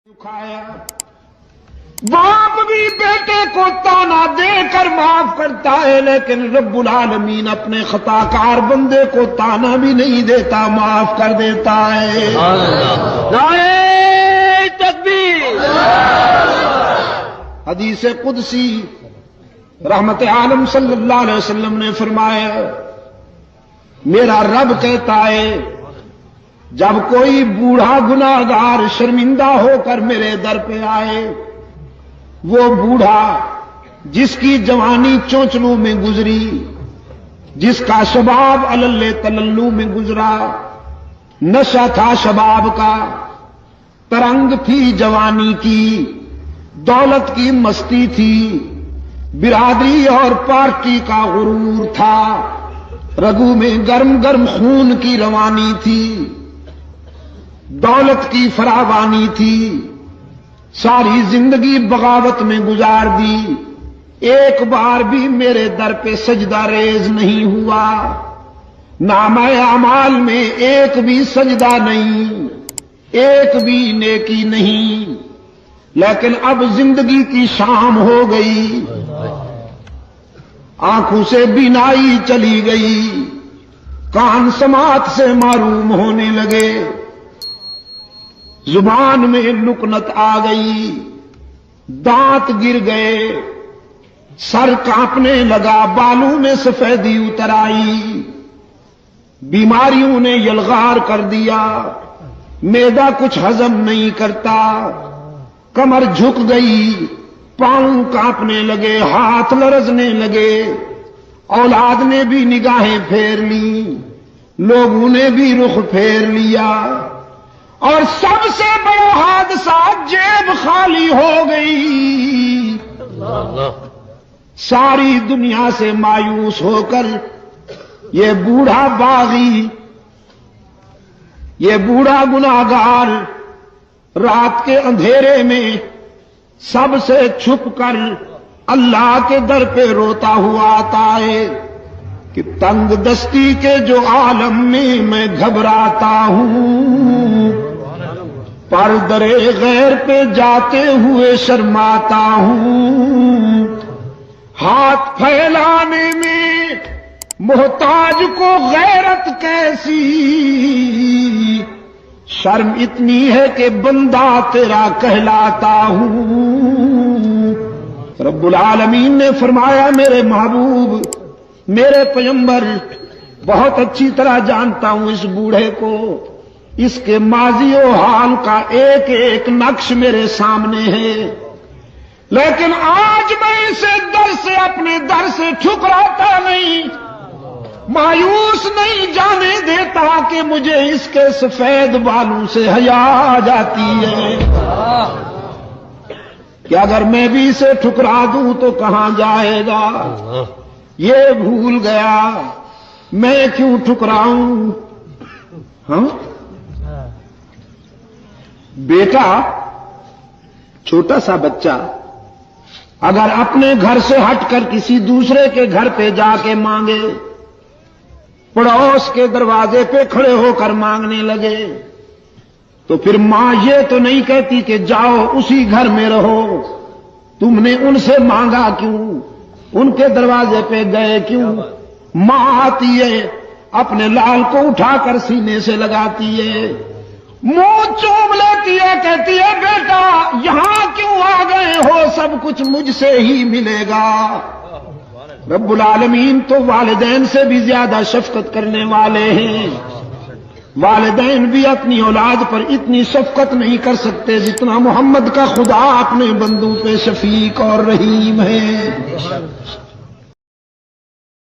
کھایا باپ بھی بیٹے کو تانا دے کر معاف کرتا ہے، لیکن رب العالمین اپنے خطا کار بندے کو تانا بھی نہیں دیتا، معاف کر دیتا ہے۔ نعرہ تکبیر۔ حدیث قدسی رحمت عالم صلی اللہ علیہ وسلم نے فرمایا، میرا رب کہتا ہے جب کوئی بوڑھا گناہگار شرمندہ ہو کر میرے در پہ آئے، وہ بوڑھا جس کی جوانی چونچلوں میں گزری، جس کا شباب علل تللو میں گزرا، نشہ تھا شباب کا، ترنگ تھی جوانی کی، دولت کی مستی تھی، برادری اور پارٹی کا غرور تھا، رگوں میں گرم گرم خون کی روانی تھی، دولت کی فراوانی تھی، ساری زندگی بغاوت میں گزار دی، ایک بار بھی میرے در پہ سجدہ ریز نہیں ہوا، نامہ اعمال میں ایک بھی سجدہ نہیں، ایک بھی نیکی نہیں، لیکن اب زندگی کی شام ہو گئی، آنکھوں سے بینائی چلی گئی، کان سماعت سے معروم ہونے لگے، زبان میں لکنت آ گئی، دانت گر گئے، سر کانپنے لگا، بالوں میں سفیدی اتر آئی، بیماریوں نے یلغار کر دیا، معدہ کچھ ہضم نہیں کرتا، کمر جھک گئی، پاؤں کانپنے لگے، ہاتھ لرزنے لگے، اولاد نے بھی نگاہیں پھیر لی، لوگوں نے بھی رخ پھیر لیا، اور سب سے بڑا حادثہ جیب خالی ہو گئی۔ ساری دنیا سے مایوس ہو کر یہ بوڑھا باغی، یہ بوڑھا گناہگار رات کے اندھیرے میں سب سے چھپ کر اللہ کے در پہ روتا ہوا آتا ہے کہ تنگ دستی کے جو عالم میں گھبراتا ہوں، پر درے غیر پہ جاتے ہوئے شرماتا ہوں، ہاتھ پھیلانے میں محتاج کو غیرت کیسی، شرم اتنی ہے کہ بندہ تیرا کہلاتا ہوں۔ رب العالمین نے فرمایا میرے محبوب، میرے پیغمبر بہت اچھی طرح جانتا ہوں اس بوڑھے کو، اس کے ماضی و حال کا ایک ایک نقش میرے سامنے ہے، لیکن آج میں اسے در سے اپنے در سے ٹھکراتا نہیں، مایوس نہیں جانے دیتا کہ مجھے اس کے سفید بالوں سے حیا آ جاتی ہے کہ اگر میں بھی اسے ٹھکرا دوں تو کہاں جائے گا، یہ بھول گیا میں کیوں ٹھکراؤں۔ ہاں بیٹا، چھوٹا سا بچہ اگر اپنے گھر سے ہٹ کر کسی دوسرے کے گھر پہ جا کے مانگے، پڑوس کے دروازے پہ کھڑے ہو کر مانگنے لگے، تو پھر ماں یہ تو نہیں کہتی کہ جاؤ اسی گھر میں رہو، تم نے ان سے مانگا کیوں، ان کے دروازے پہ گئے کیوں؟ ماں آتی ہے، اپنے لال کو اٹھا کر سینے سے لگاتی ہے، منہ چوم لیتی ہے، کہتی ہے بیٹا یہاں کیوں آ گئے ہو، سب کچھ مجھ سے ہی ملے گا۔ رب العالمین تو والدین سے بھی زیادہ شفقت کرنے والے ہیں، والدین بھی اپنی اولاد پر اتنی شفقت نہیں کر سکتے جتنا محمد کا خدا اپنے بندوں پہ شفیق اور رحیم ہے۔